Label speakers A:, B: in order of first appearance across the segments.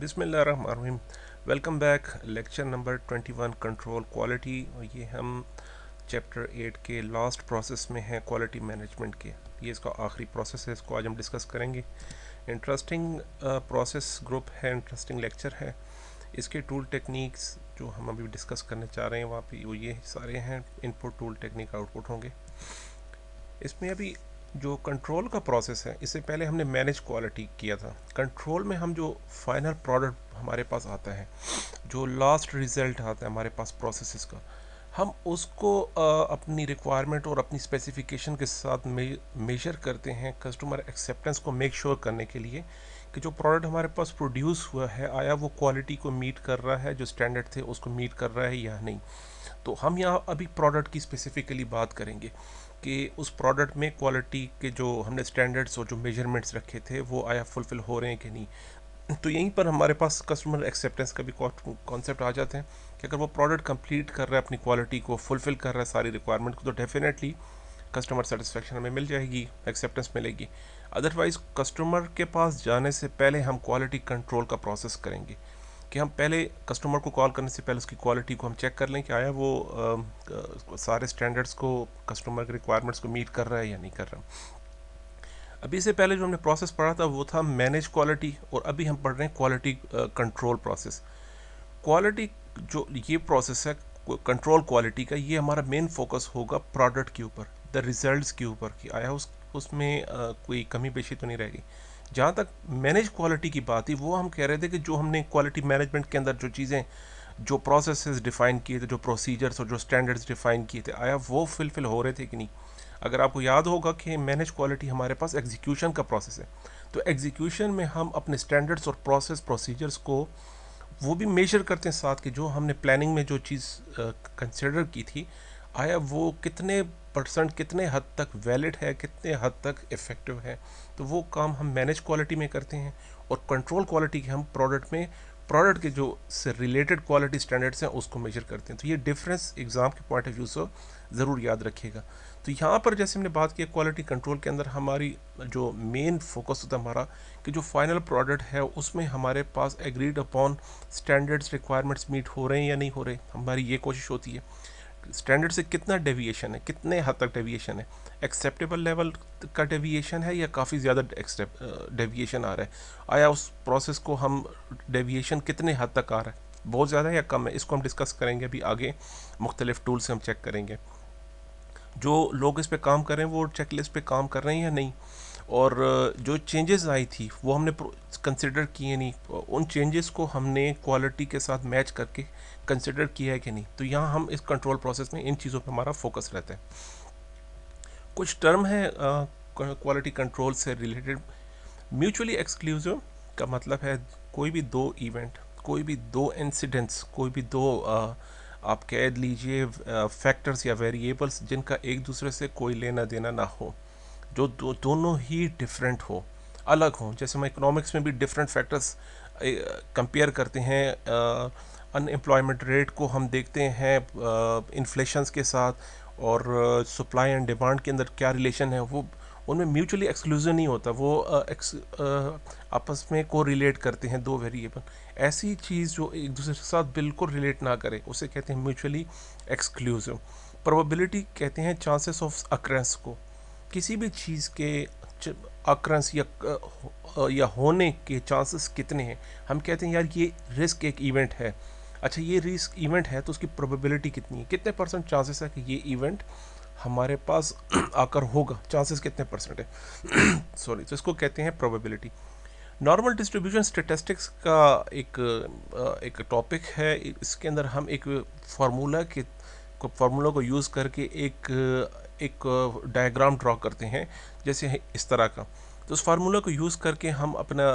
A: बिस्मिल्लाहिर्रहमानिर्रहीम। Welcome back. Lecture number 21 control quality. और ये हम चैप्टर 8 के लास्ट प्रोसेस में हैं, क्वालिटी मैनेजमेंट के। ये इसका आखिरी प्रोसेस है, इसको आज हम डिस्कस करेंगे। इंटरेस्टिंग प्रोसेस ग्रुप है, इंटरेस्टिंग लेक्चर है। इसके टूल टेक्निक्स जो हम अभी डिस्कस करने चाह रहे हैं वहाँ पे वो ये सारे हैं। इनपुट टूल टेक्निक आउटपुट होंगे इसमें। अभी जो कंट्रोल का प्रोसेस है, इससे पहले हमने मैनेज क्वालिटी किया था। कंट्रोल में हम जो फाइनल प्रोडक्ट हमारे पास आता है, जो लास्ट रिजल्ट आता है हमारे पास प्रोसेस का, हम उसको अपनी रिक्वायरमेंट और अपनी स्पेसिफिकेशन के साथ मेजर करते हैं कस्टमर एक्सेप्टेंस को मेक श्योर करने के लिए कि जो प्रोडक्ट हमारे पास प्रोड्यूस हुआ है आया वो क्वालिटी को मीट कर रहा है, जो स्टैंडर्ड थे उसको मीट कर रहा है या नहीं। तो हम यहाँ अभी प्रोडक्ट की स्पेसिफिकली बात करेंगे कि उस प्रोडक्ट में क्वालिटी के जो हमने स्टैंडर्ड्स और जो मेजरमेंट्स रखे थे वो आया फुलफ़िल हो रहे हैं कि नहीं। तो यहीं पर हमारे पास कस्टमर एक्सेप्टेंस का भी कॉन्सेप्ट आ जाते हैं कि अगर वो प्रोडक्ट कंप्लीट कर रहा है, अपनी क्वालिटी को फुलफ़िल कर रहा है, सारी रिक्वायरमेंट को, तो डेफिनेटली कस्टमर सेटिस्फेक्शन हमें मिल जाएगी, एक्सेप्टेंस मिलेगी। अदरवाइज़ कस्टमर के पास जाने से पहले हम क्वालिटी कंट्रोल का प्रोसेस करेंगे कि हम पहले कस्टमर को कॉल करने से पहले उसकी क्वालिटी को हम चेक कर लें कि आया वो सारे स्टैंडर्ड्स को, कस्टमर के रिक्वायरमेंट्स को मीट कर रहा है या नहीं कर रहा। अभी इससे पहले जो हमने प्रोसेस पढ़ा था वो था मैनेज क्वालिटी, और अभी हम पढ़ रहे हैं क्वालिटी कंट्रोल प्रोसेस। क्वालिटी जो ये प्रोसेस है कंट्रोल क्वालिटी का, ये हमारा मेन फोकस होगा प्रोडक्ट के ऊपर, द रिजल्ट्स के ऊपर कि आया उसमें कोई कमी पेशी तो नहीं रहेगी। जहाँ तक मैनेज क्वालिटी की बात थी वो हम कह रहे थे कि जो हमने क्वालिटी मैनेजमेंट के अंदर जो चीज़ें, जो प्रोसेसेस डिफ़ाइन किए थे, जो प्रोसीजर्स और जो स्टैंडर्ड्स डिफ़ाइन किए थे, आया वो फुलफिल हो रहे थे कि नहीं। अगर आपको याद होगा कि मैनेज क्वालिटी हमारे पास एग्जीक्यूशन का प्रोसेस है, तो एग्जीक्यूशन में हम अपने स्टैंडर्ड्स और प्रोसीजर्स को वो भी मेजर करते हैं साथ कि जो हमने प्लानिंग में जो चीज़ कंसिडर की थी, आया वो कितने परसेंट, कितने हद तक वैलिड है, कितने हद तक इफ़ेक्टिव है। तो वो काम हम मैनेज क्वालिटी में करते हैं। और कंट्रोल क्वालिटी के हम प्रोडक्ट में, प्रोडक्ट के जो से रिलेटेड क्वालिटी स्टैंडर्ड्स हैं उसको मेजर करते हैं। तो ये डिफरेंस एग्ज़ाम के पॉइंट ऑफ व्यू से ज़रूर याद रखिएगा। तो यहाँ पर जैसे हमने बात की क्वालिटी कंट्रोल के अंदर हमारी जो मेन फोकस होता है हमारा कि जो फाइनल प्रोडक्ट है उसमें हमारे पास agreed upon standards requirements meet हो रहे हैं या नहीं हो रहे, हमारी ये कोशिश होती है। स्टैंडर्ड से कितना डेविएशन है, कितने हद तक डेविएशन है, एक्सेप्टेबल लेवल का डेविएशन है या काफ़ी ज़्यादा डेविएशन आ रहा है, आया उस प्रोसेस को हम डेविएशन कितने हद तक आ रहा है, बहुत ज़्यादा है या कम है, इसको हम डिस्कस करेंगे अभी आगे। मुख्तलिफ टूल से हम चेक करेंगे जो लोग इस पे काम कर रहे हैं वो चेकलिस्ट पे काम कर रहे हैं या नहीं, और जो चेंजेस आई थी वो हमने कंसिडर किए नहीं, उन चेंजेस को हमने क्वालिटी के साथ मैच करके कंसिडर किया है कि नहीं। तो यहाँ हम इस कंट्रोल प्रोसेस में इन चीज़ों पे हमारा फोकस रहता है। कुछ टर्म है क्वालिटी कंट्रोल से रिलेटेड। म्यूचुअली एक्सक्लूसिव का मतलब है कोई भी दो इवेंट, कोई भी दो इंसिडेंट्स, कोई भी दो आप कह लीजिए फैक्टर्स या वेरिएबल्स जिनका एक दूसरे से कोई लेना देना ना हो, जो दोनों ही डिफरेंट हो, अलग हों। जैसे हम इकोनॉमिक्स में भी डिफरेंट फैक्टर्स कंपेयर करते हैं। अनएम्प्लॉयमेंट रेट को हम देखते हैं इन्फ्लेशंस के साथ, और सप्लाई एंड डिमांड के अंदर क्या रिलेशन है, वो उनमें म्यूचुअली एक्सक्लूसिव नहीं होता, वो आपस में को रिलेट करते हैं दो वेरिएबल। ऐसी चीज़ जो एक दूसरे के साथ बिल्कुल रिलेट ना करे उसे कहते हैं म्यूचुअली एक्सक्लूसिव। प्रोबेबिलिटी कहते हैं चांसेस ऑफ अक्रेंस को, किसी भी चीज़ के अक्रेंस या होने के चांसेस कितने हैं। हम कहते हैं यार ये रिस्क एक इवेंट है, अच्छा ये रिस्क इवेंट है तो उसकी प्रोबेबिलिटी कितनी है, कितने परसेंट चांसेस है कि ये इवेंट हमारे पास आकर होगा, चांसेस कितने परसेंट है सॉरी। तो इसको कहते हैं प्रोबेबिलिटी। नॉर्मल डिस्ट्रीब्यूशन स्टेटिस्टिक्स का एक टॉपिक है। इसके अंदर हम एक फार्मूला को यूज़ करके एक डायग्राम ड्रॉ करते हैं, जैसे इस तरह का। तो उस फार्मूला को यूज़ करके हम अपना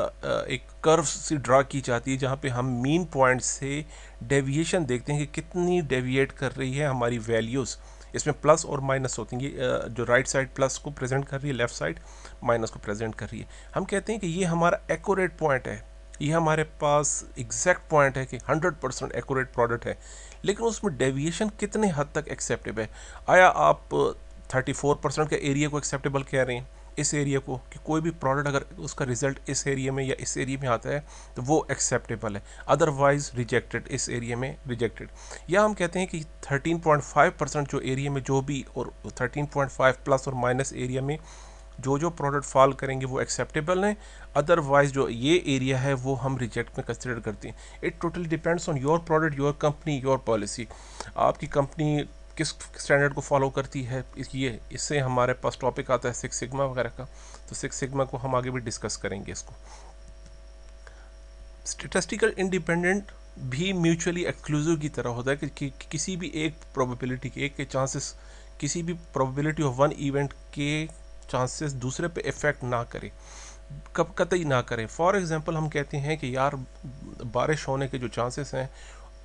A: एक कर्व सी ड्रा की जाती है जहाँ पे हम मीन पॉइंट से डेविएशन देखते हैं कि कितनी डेविएट कर रही है हमारी वैल्यूज़। इसमें प्लस और माइनस होती हैं, ये जो राइट साइड प्लस को प्रेजेंट कर रही है, लेफ़्ट साइड माइनस को प्रेजेंट कर रही है। हम कहते हैं कि ये हमारा एक्यूरेट पॉइंट है, ये हमारे पास एग्जैक्ट पॉइंट है कि 100% एक्यूरेट प्रोडक्ट है, लेकिन उसमें डेविएशन कितने हद तक एक्सेप्टेबल है। आया आप 34% के एरिया को एक्सेप्टेबल कह रहे हैं, इस एरिया को कि कोई भी प्रोडक्ट अगर उसका रिजल्ट इस एरिया में या इस एरिया में आता है तो वो एक्सेप्टेबल है, अदरवाइज रिजेक्टेड, इस एरिया में रिजेक्टेड। या हम कहते हैं कि 13.5% जो एरिया में जो भी, और 13.5 प्लस और माइनस एरिया में जो प्रोडक्ट फॉल करेंगे वो एक्सेप्टेबल हैं, अदरवाइज जो ये एरिया है वो हम रिजेक्ट में कंसिडर करते हैं। It totally depends on your product, your company, your policy. आपकी कंपनी किस स्टैंडर्ड को फॉलो करती है, ये इससे हमारे पास टॉपिक आता है 6 सिग्मा वगैरह का, तो 6 सिग्मा को हम आगे भी डिस्कस करेंगे इसको। स्टैटिस्टिकल इंडिपेंडेंट भी म्यूचुअली एक्सक्लूसिव की तरह होता है कि किसी भी एक प्रोबेबिलिटी के, एक के चांसेस, किसी भी प्रोबेबिलिटी ऑफ वन इवेंट के चांसेस दूसरे पे इफेक्ट ना करे, कब कतई ना करे। फॉर एग्जांपल हम कहते हैं कि यार बारिश होने के जो चांसेस हैं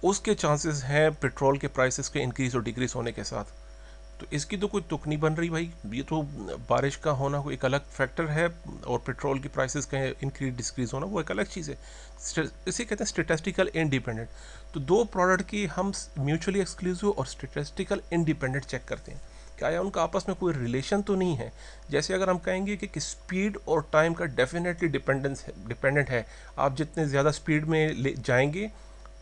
A: उसके चांसेस हैं पेट्रोल के प्राइसेस के इंक्रीज और डिक्रीज होने के साथ, तो इसकी तो कोई तुक नहीं बन रही भाई, ये तो बारिश का होना कोई एक अलग फैक्टर है और पेट्रोल की प्राइसेस का इंक्रीज डिक्रीज होना वो एक अलग चीज़ है। इसे कहते हैं स्टैटिस्टिकल इंडिपेंडेंट। तो दो प्रोडक्ट की हम म्यूचुअली एक्सक्लूसिव और स्टैटिस्टिकल इंडिपेंडेंट चेक करते हैं क्या उनका आपस में कोई रिलेशन तो नहीं है। जैसे अगर हम कहेंगे कि स्पीड और टाइम का डेफिनेटली डिपेंडेंट है, आप जितने ज़्यादा स्पीड में जाएंगे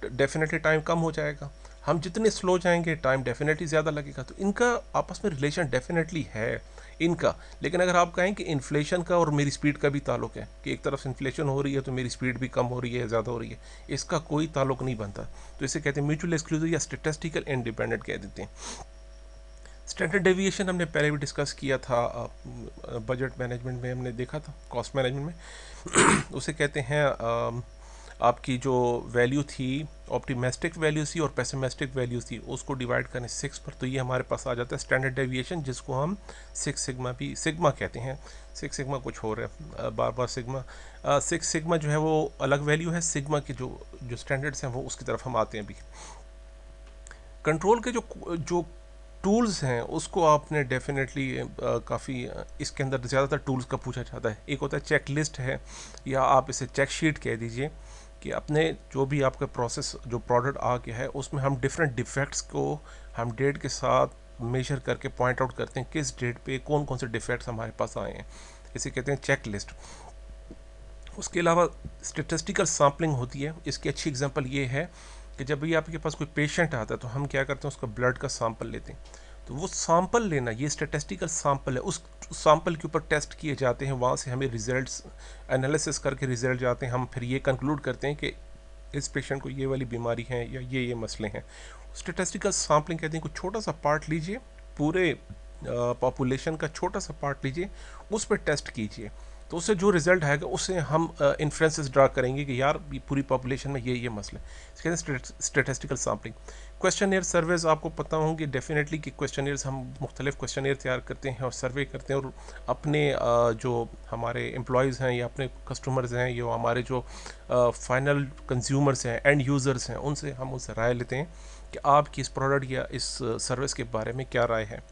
A: डेफिनेटली टाइम कम हो जाएगा, हम जितने स्लो जाएंगे टाइम डेफिनेटली ज़्यादा लगेगा, तो इनका आपस में रिलेशन डेफिनेटली है इनका। लेकिन अगर आप कहें कि इन्फ्लेशन का और मेरी स्पीड का भी ताल्लुक है कि एक तरफ से इन्फ्लेशन हो रही है तो मेरी स्पीड भी कम हो रही है, ज़्यादा हो रही है, इसका कोई ताल्लुक नहीं बनता। तो इसे कहते हैं म्यूचुअल एक्सक्लूसिव या स्टैटिस्टिकल इंडिपेंडेंट कह देते हैं। स्टैंडर्ड डेविएशन हमने पहले भी डिस्कस किया था, बजट मैनेजमेंट में हमने देखा था, कॉस्ट मैनेजमेंट में उसे कहते हैं आपकी जो वैल्यू थी ऑप्टिमिस्टिक वैल्यू थी और पेसिमिस्टिक वैल्यू थी, उसको डिवाइड करें 6 पर, तो ये हमारे पास आ जाता है स्टैंडर्ड डेविएशन, जिसको हम 6 सिग्मा कहते हैं। 6 सिग्मा कुछ हो रहा है बार बार सिग्मा, 6 सिग्मा जो है वो अलग वैल्यू है, सिग्मा के जो स्टैंडर्ड्स हैं वो उसकी तरफ हम आते हैं अभी। कंट्रोल के जो टूल्स हैं उसको आपने डेफिनेटली काफ़ी इसके अंदर ज़्यादातर टूल्स का पूछा जाता है। एक होता है चेक लिस्ट है, या आप इसे चेक शीट कह दीजिए, कि अपने जो भी आपका प्रोसेस जो प्रोडक्ट आ गया है उसमें हम डिफरेंट डिफेक्ट्स को हम डेट के साथ मेजर करके पॉइंट आउट करते हैं किस डेट पे कौन कौन से डिफेक्ट्स हमारे पास आए हैं, इसे कहते हैं चेक लिस्ट। उसके अलावा स्टेटिस्टिकल सैम्पलिंग होती है। इसकी अच्छी एग्जांपल ये है कि जब भी आपके पास कोई पेशेंट आता है तो हम क्या करते हैं, उसका ब्लड का सैंपल लेते हैं, तो वो सैंपल लेना ये स्टैटिस्टिकल सैंपल है, उस सैंपल के ऊपर टेस्ट किए जाते हैं, वहाँ से हमें रिजल्ट्स एनालिसिस करके रिजल्ट जाते हैं, हम फिर ये कंक्लूड करते हैं कि इस पेशेंट को ये वाली बीमारी है या ये मसले हैं। स्टैटिस्टिकल सैम्पलिंग कहते हैं कुछ छोटा सा पार्ट लीजिए, पूरे पॉपुलेशन का छोटा सा पार्ट लीजिए, उस पर टेस्ट कीजिए, तो उससे जो रिजल्ट आएगा उससे हम इन्फ्रेंसेस ड्रा करेंगे कि यार पूरी पॉपुलेशन में ये मसले। इसके अंदर स्टैटिस्टिकल सैम्पलिंग। क्वेश्चनियर सर्वेज आपको पता होंगे डेफिनेटली कि क्वेश्चनियर्स हम मुख्तलिफ क्वेश्चनियर तैयार करते हैं और सर्वे करते हैं, और अपने जो हमारे एम्प्लॉयज़ हैं या अपने कस्टमर्स हैं या हमारे जो फाइनल कंज्यूमर्स हैं, एंड यूज़र्स हैं, उनसे हम उनसे राय लेते हैं कि आपकी इस प्रोडक्ट या इस सर्विस के बारे में क्या राय है।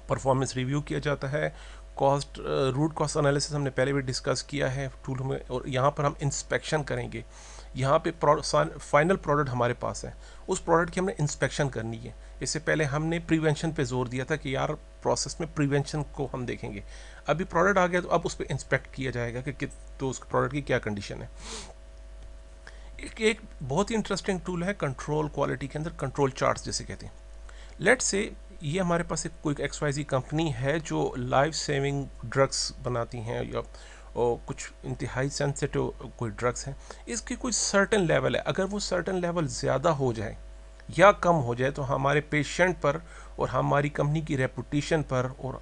A: परफॉर्मेंस रिव्यू किया जाता है। कॉस्ट रूट कॉस्ट एनालिसिस हमने पहले भी डिस्कस किया है टूल में, और यहाँ पर हम इंस्पेक्शन करेंगे। यहाँ पे फाइनल प्रोडक्ट हमारे पास है, उस प्रोडक्ट की हमने इंस्पेक्शन करनी है। इससे पहले हमने प्रिवेंशन पे जोर दिया था कि यार प्रोसेस में प्रिवेंशन को हम देखेंगे। अभी प्रोडक्ट आ गया तो अब उस पर इंस्पेक्ट किया जाएगा कि तो उस प्रोडक्ट की क्या कंडीशन है। एक बहुत ही इंटरेस्टिंग टूल है कंट्रोल क्वालिटी के अंदर, कंट्रोल चार्ट्स जिसे कहते हैं। लेट्स से ये हमारे पास एक कोई XYZ कंपनी है जो लाइफ सेविंग ड्रग्स बनाती हैं या और कुछ इंतहाई सेंसिटिव कोई ड्रग्स हैं, इसकी कोई सर्टन लेवल है, अगर वो सर्टन लेवल ज़्यादा हो जाए या कम हो जाए तो हमारे पेशेंट पर और हमारी कंपनी की रेपुटेशन पर और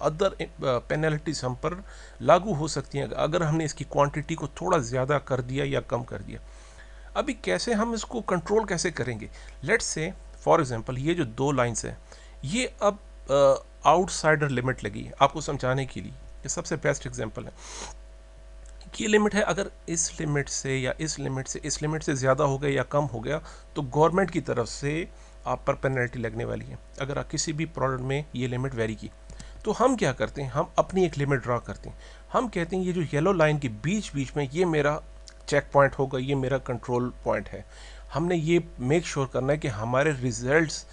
A: अदर पेनल्टीज हम पर लागू हो सकती हैं अगर हमने इसकी क्वांटिटी को थोड़ा ज़्यादा कर दिया या कम कर दिया। अभी कैसे हम इसको कंट्रोल कैसे करेंगे? लेट्स से फॉर एग्जांपल ये जो 2 लाइंस है ये अब आउटसाइडर लिमिट लगी है आपको समझाने के लिए, ये सबसे बेस्ट एग्जांपल है। ये लिमिट है, अगर इस लिमिट से या इस लिमिट से ज़्यादा हो गया या कम हो गया तो गवर्नमेंट की तरफ से आप पर पेनल्टी लगने वाली है अगर आप किसी भी प्रोडक्ट में ये लिमिट वेरी की। तो हम क्या करते हैं, हम अपनी एक लिमिट ड्रा करते हैं। हम कहते हैं ये जो येलो लाइन के बीच बीच में ये मेरा चेक पॉइंट होगा, ये मेरा कंट्रोल पॉइंट है। हमने ये मेक श्योर करना है कि हमारे results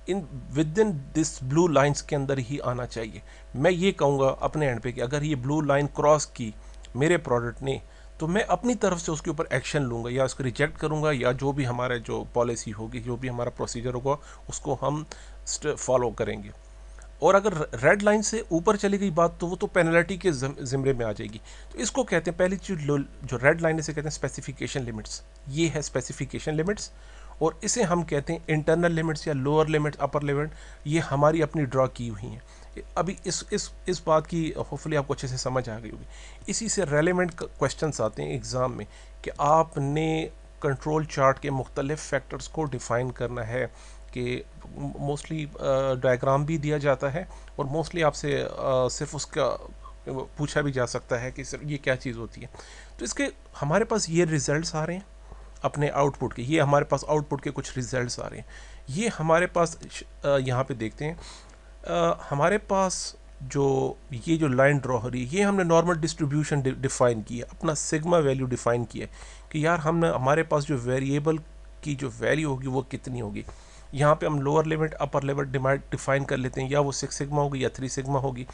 A: in with in this blue lines के अंदर ही आना चाहिए। मैं ये कहूँगा अपने एंड पे कि अगर ये ब्लू लाइन क्रॉस की मेरे प्रोडक्ट ने, तो मैं अपनी तरफ से उसके ऊपर एक्शन लूँगा, या उसको रिजेक्ट करूँगा, या जो भी हमारा जो पॉलिसी होगी, जो भी हमारा प्रोसीजर होगा, उसको हम फॉलो करेंगे। और अगर रेड लाइन से ऊपर चली गई बात, तो वो तो पेनल्टी के ज़िम्मे में आ जाएगी। तो इसको कहते हैं, पहली चीज़ जो रेड लाइन इसे कहते हैं स्पेसिफिकेशन लिमिट्स। ये है स्पेसिफिकेशन लिमिट्स, और इसे हम कहते हैं इंटरनल लिमिट्स या लोअर लिमिट्स, अपर लिमिट। ये हमारी अपनी ड्रॉ की हुई हैं। अभी इस बात की होपफुली आपको अच्छे से समझ आ गई होगी। इसी से रेलेवेंट क्वेश्चंस आते हैं एग्ज़ाम में कि आपने कंट्रोल चार्ट के मुख्तलिफ फैक्टर्स को डिफ़ाइन करना है, कि मोस्टली डायग्राम भी दिया जाता है, और मोस्टली आपसे सिर्फ उसका पूछा भी जा सकता है कि सर ये क्या चीज़ होती है। तो इसके हमारे पास ये रिज़ल्ट्स आ रहे हैं अपने आउटपुट के, ये हमारे पास आउटपुट के कुछ रिज़ल्ट्स आ रहे हैं। ये हमारे पास यहाँ पे देखते हैं, हमारे पास ये जो लाइन ड्रॉ हो रही है, ये हमने नॉर्मल डिस्ट्रीब्यूशन डिफ़ाइन की है, अपना सिग्मा वैल्यू डिफ़ाइन किया है कि यार हमने हमारे पास जो वेरिएबल की जो वैल्यू होगी वो कितनी होगी। यहाँ पे हम lower limit upper limit define कर लेते हैं, या वो 6 सिग्मा होगी या 3 सिग्मा होगी,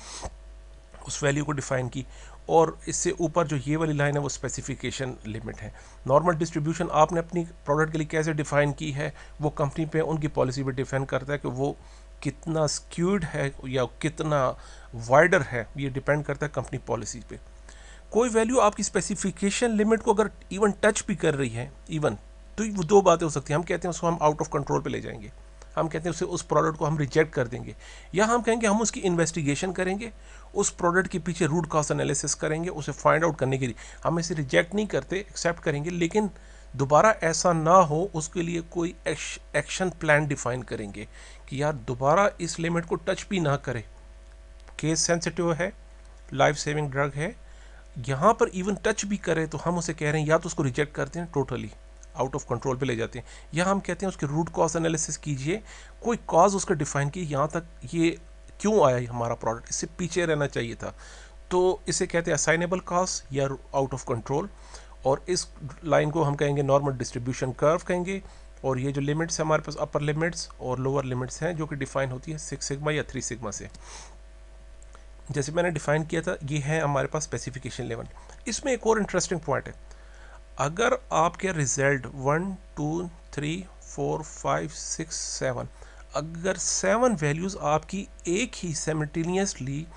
A: उस वैल्यू को डिफ़ाइन की। और इससे ऊपर जो ये वाली लाइन है वो स्पेसिफिकेशन लिमिट है। नॉर्मल डिस्ट्रीब्यूशन आपने अपनी प्रोडक्ट के लिए कैसे डिफ़ाइन की है, वो कंपनी पे उनकी पॉलिसी पे डिफाइन करता है कि वो कितना स्क्यूड है या कितना वाइडर है, ये डिपेंड करता है कंपनी पॉलिसी पे। कोई वैल्यू आपकी स्पेसिफिकेशन लिमिट को अगर इवन टच भी कर रही है इवन, तो वो दो बातें हो सकती हैं। हम कहते हैं उसको हम आउट ऑफ कंट्रोल पे ले जाएंगे, हम कहते हैं उस प्रोडक्ट को हम रिजेक्ट कर देंगे, या हम कहेंगे हम उसकी इन्वेस्टिगेशन करेंगे, उस प्रोडक्ट के पीछे रूट कॉज एनालिसिस करेंगे, उसे फाइंड आउट करने के लिए। हम इसे रिजेक्ट नहीं करते, एक्सेप्ट करेंगे, लेकिन दोबारा ऐसा ना हो उसके लिए कोई एक्शन प्लान डिफाइन करेंगे कि यार दोबारा इस लिमिट को टच भी ना करे। केस सेंसिटिव है, लाइफ सेविंग ड्रग है, यहाँ पर इवन टच भी करे तो हम उसे कह रहे हैं या तो उसको रिजेक्ट करते हैं, टोटली आउट ऑफ कंट्रोल पे ले जाते हैं, या हम कहते हैं उसके रूट कॉज एनालिसिस कीजिए, कोई कॉज उसका डिफाइन कीजिए, यहाँ तक ये क्यों आया हमारा प्रोडक्ट, इससे पीछे रहना चाहिए था, तो इसे कहते हैं असाइनेबल कॉज या आउट ऑफ कंट्रोल। और इस लाइन को हम कहेंगे नॉर्मल डिस्ट्रीब्यूशन कर्व कहेंगे। और ये जो लिमिट्स है हमारे पास अपर लिमिट्स और लोअर लिमिट्स हैं, जो कि डिफाइन होती है 6 सिग्मा या 3 सिग्मा से। जैसे मैंने डिफाइन किया था, ये है हमारे पास स्पेसिफिकेशन लेवल। इसमें एक और इंटरेस्टिंग पॉइंट है, अगर आपके रिजल्ट 1 2 3 4 5 6 7, अगर 7 वैल्यूज़ आपकी एक ही सिमिल्टेनियसली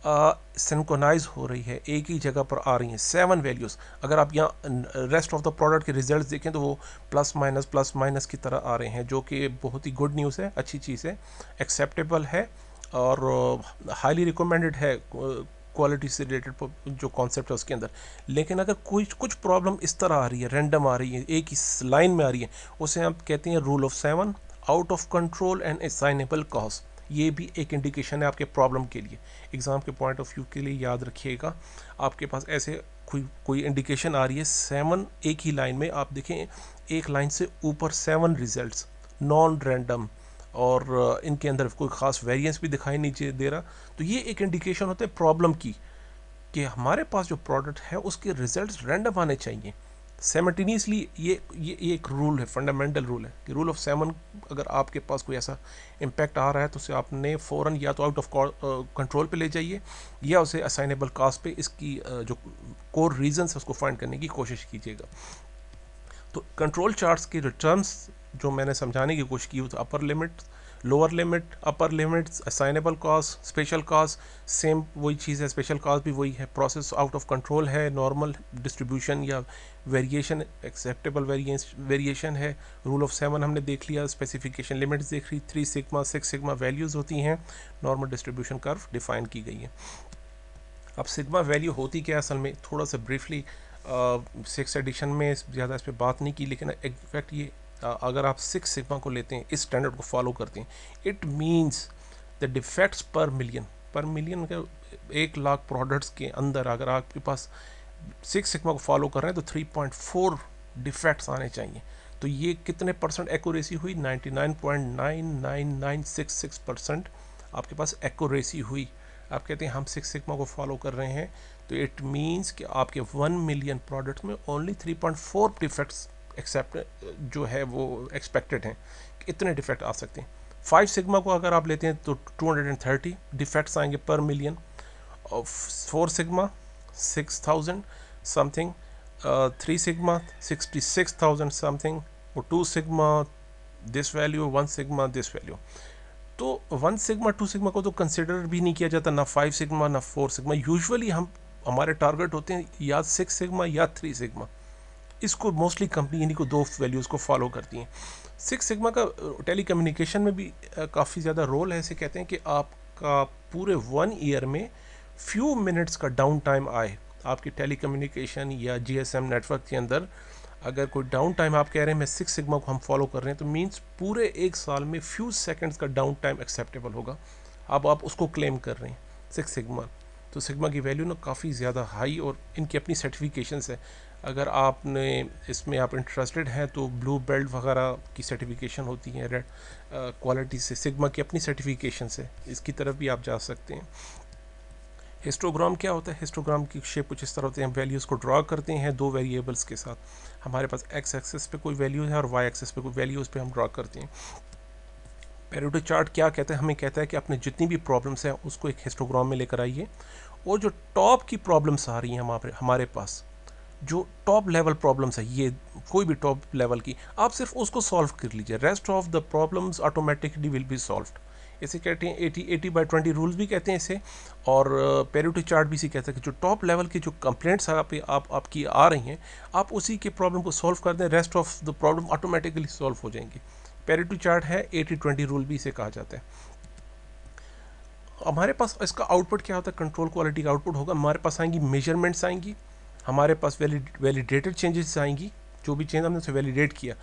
A: सिंक्रोनाइज हो रही है, एक ही जगह पर आ रही हैं 7 वैल्यूज़, अगर आप यहाँ रेस्ट ऑफ द प्रोडक्ट के रिजल्ट्स देखें तो वो प्लस माइनस की तरह आ रहे हैं, जो कि बहुत ही गुड न्यूज़ है, अच्छी चीज़ है, एक्सेप्टेबल है, और हाईली रिकमेंडेड है क्वालिटी से रिलेटेड जो कॉन्सेप्ट है उसके अंदर। लेकिन अगर कुछ प्रॉब्लम इस तरह आ रही है, रैंडम आ रही है, एक ही लाइन में आ रही है, उसे हम कहते हैं rule of 7, out of control and assignable cause. ये भी एक इंडिकेशन है आपके प्रॉब्लम के लिए, एग्ज़ाम के पॉइंट ऑफ व्यू के लिए याद रखिएगा। आपके पास ऐसे कोई इंडिकेशन आ रही है 7 एक ही लाइन में, आप देखें एक लाइन से ऊपर 7 रिजल्ट्स नॉन रैंडम, और इनके अंदर कोई ख़ास वेरिएंस भी दिखाई नहीं दे रहा, तो ये एक इंडिकेशन होता है प्रॉब्लम की, कि हमारे पास जो प्रोडक्ट है उसके रिजल्ट्स रैंडम आने चाहिए साइमल्टेनियसली। ये एक रूल है, फंडामेंटल रूल है कि रूल ऑफ 7, अगर आपके पास कोई ऐसा इम्पैक्ट आ रहा है तो उसे आपने फ़ौरन या तो आउट ऑफ कंट्रोल पे ले जाइए, या उसे असाइनेबल कॉज पे इसकी जो कोर रीजंस है उसको फाइंड करने की कोशिश कीजिएगा। तो कंट्रोल चार्ट्स के जो टर्म्स जो मैंने समझाने की कोशिश की, तो अपर लिमिट, लोअर लिमिट, अपर limits, assignable cause, special cause, same वही चीज़ है, स्पेशल कॉज भी वही है, प्रोसेस आउट ऑफ कंट्रोल है, नॉर्मल डिस्ट्रीब्यूशन या वेरिएशन, एक्सेप्टेबल वेरिएशन है, रूल ऑफ 7 हमने देख लिया, स्पेसिफिकेशन लिमिट्स देख ली, 3 सिग्मा 6 सिग्मा वैल्यूज़ होती हैं, नॉर्मल डिस्ट्रीब्यूशन कर्व डिफाइन की गई है। अब सिग्मा वैल्यू होती क्या असल में, थोड़ा सा ब्रीफली 6 एडिशन में ज़्यादा इस पर बात नहीं की, लेकिन इनफैक्ट ये अगर आप 6 सिग्मा को लेते हैं, इस स्टैंडर्ड को फॉलो करते हैं, इट मीन्स द डिफेक्ट्स पर मिलियन के 1 लाख प्रोडक्ट्स के अंदर अगर आपके पास 6 सिग्मा को फॉलो कर रहे हैं तो 3.4 डिफेक्ट्स आने चाहिए। तो ये कितने परसेंट एक्यूरेसी हुई, 99.99966% आपके पास एक्यूरेसी हुई। आप कहते हैं हम 6 सिग्मा को फॉलो कर रहे हैं, तो इट मीन्स कि आपके 1 मिलियन प्रोडक्ट्स में ओनली 3.4 डिफेक्ट्स एक्सेप्ट जो है वो एक्सपेक्टेड हैं, इतने डिफेक्ट आ सकते हैं। 5 सिग्मा को अगर आप लेते हैं तो 230 डिफेक्ट्स आएंगे पर million. 4 sigma 6000 something, 3 sigma 66,000 something, और 2 sigma this value, 1 sigma this value. तो 1 सिग्मा 2 सिग्मा को तो कंसिडर भी नहीं किया जाता, ना 5 सिग्मा ना 4 सिग्मा। यूजुअली हमारे टारगेट होते हैं या 6 सिग्मा या 3 सिग्मा। इसको मोस्टली कंपनी इन्हीं को दो वैल्यूज़ को फॉलो करती हैं। 6 सिग्मा का टेली कम्युनिकेशन में भी काफ़ी ज़्यादा रोल है। ऐसे कहते हैं कि आपका पूरे 1 ईयर में फ्यू मिनट्स का डाउन टाइम आए आपकी टेली कम्युनिकेशन या GSM नेटवर्क के अंदर। अगर कोई डाउन टाइम आप कह रहे हैं मैं 6 सिग्मा को हम फॉलो कर रहे हैं, तो मींस पूरे एक साल में फ्यू सेकंड्स का डाउन टाइम एक्सेप्टेबल होगा। अब आप उसको क्लेम कर रहे हैं 6 सिग्मा। तो सिग्मा की वैल्यू ना काफ़ी ज़्यादा हाई, और इनकी अपनी सर्टिफिकेशंस है। अगर आपने इसमें आप इंटरेस्टेड हैं तो ब्लू बेल्ट वगैरह की सर्टिफिकेशन होती है रेड क्वालिटी से। सिग्मा की अपनी सर्टिफिकेशन है, इसकी तरफ भी आप जा सकते हैं। हिस्टोग्राम क्या होता है? हिस्टोग्राम की शेप कुछ इस तरह होते हैं। हम वैल्यूज़ को ड्रॉ करते हैं दो वेरिएबल्स के साथ। हमारे पास एक्स एक्सिस पे कोई वैल्यू है और वाई एक्सिस पे कोई वैल्यूज़ पे हम ड्रॉ करते हैं। पेरियोडिक चार्ट क्या कहता है? हमें कहता है कि अपने जितनी भी प्रॉब्लम्स हैं उसको एक हिस्टोग्राम में लेकर आइए, और जो टॉप की प्रॉब्लम्स आ रही हैं हमारे पास, जो टॉप लेवल प्रॉब्लम्स है, ये कोई भी टॉप लेवल की, आप सिर्फ उसको सॉल्व कर लीजिए। Rest of the problems automatically will be solved. इसे कहते हैं 80/20 रूल्स भी कहते हैं इसे, और पेरियोडिक चार्ट भी इसे कहते हैं कि जो टॉप लेवल की जो कंप्लेंट्स आपकी आ रही हैं, आप उसी के प्रॉब्लम को सॉल्व कर दें, rest of the problem automatically solve हो जाएंगी। पेरियोडिक चार्ट है 80/20 रूल भी इसे कहा जाता है। हमारे पास इसका आउटपुट क्या होता है? कंट्रोल क्वालिटी का आउटपुट होगा, हमारे पास आएंगी मेजरमेंट्स आएंगी, हमारे पास वैलिडेटेड चेंजेस आएंगी, जो भी चेंज हमने उसे वैलिडेट किया,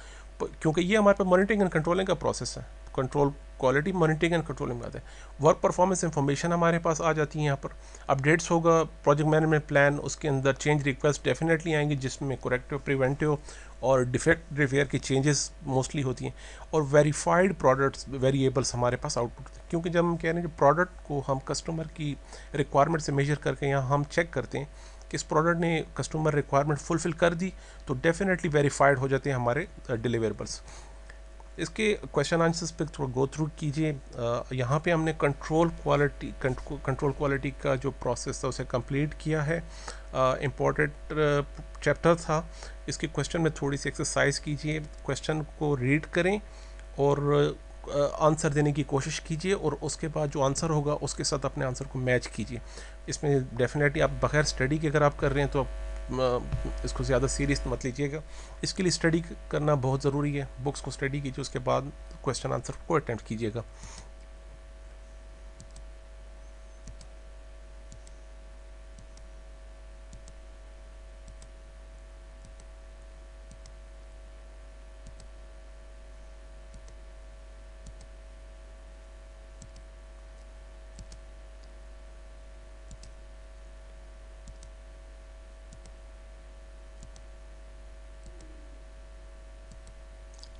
A: क्योंकि ये हमारे पास मॉनिटरिंग एंड कंट्रोलिंग का प्रोसेस है। Control quality monitoring and controlling में आता है। वर्क परफॉर्मेंस इंफॉर्मेशन हमारे पास आ जाती है यहाँ पर। अपडेट्स होगा प्रोजेक्ट मैनेजमेंट प्लान, उसके अंदर चेंज रिक्वेस्ट डेफिनेटली आएंगी, जिसमें करेक्टिव, प्रिवेंटिव और डिफेक्ट रिपेयर की चेंजेस मोस्टली होती हैं। और वेरीफाइड प्रोडक्ट्स वेरिएबल्स हमारे पास आउटपुट, क्योंकि जब हम कह रहे हैं कि प्रोडक्ट को हम कस्टमर की रिक्वायरमेंट से मेजर करके यहाँ हम चेक करते हैं कि इस प्रोडक्ट ने कस्टमर रिक्वायरमेंट फुलफिल कर दी, तो डेफिनेटली वेरीफाइड हो जाते हैं हमारे डिलीवरेबल्स। इसके क्वेश्चन आंसर्स पे थोड़ा गो थ्रू कीजिए। यहाँ पे हमने कंट्रोल क्वालिटी का जो प्रोसेस था उसे कंप्लीट किया है। इम्पोर्टेंट चैप्टर था। इसके क्वेश्चन में थोड़ी सी एक्सरसाइज कीजिए, क्वेश्चन को रीड करें और आंसर देने की कोशिश कीजिए, और उसके बाद जो आंसर होगा उसके साथ अपने आंसर को मैच कीजिए। इसमें डेफिनेटली आप बगैर स्टडी के अगर आप कर रहे हैं तो इसको ज़्यादा सीरियस मत लीजिएगा। इसके लिए स्टडी करना बहुत ज़रूरी है। बुक्स को स्टडी कीजिए, उसके बाद क्वेश्चन आंसर को अटेम्प्ट कीजिएगा।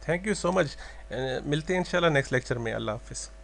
A: Thank you so much. मिलते हैं इंशाल्लाह नेक्स्ट लेक्चर में। अल्लाह हाफिज़।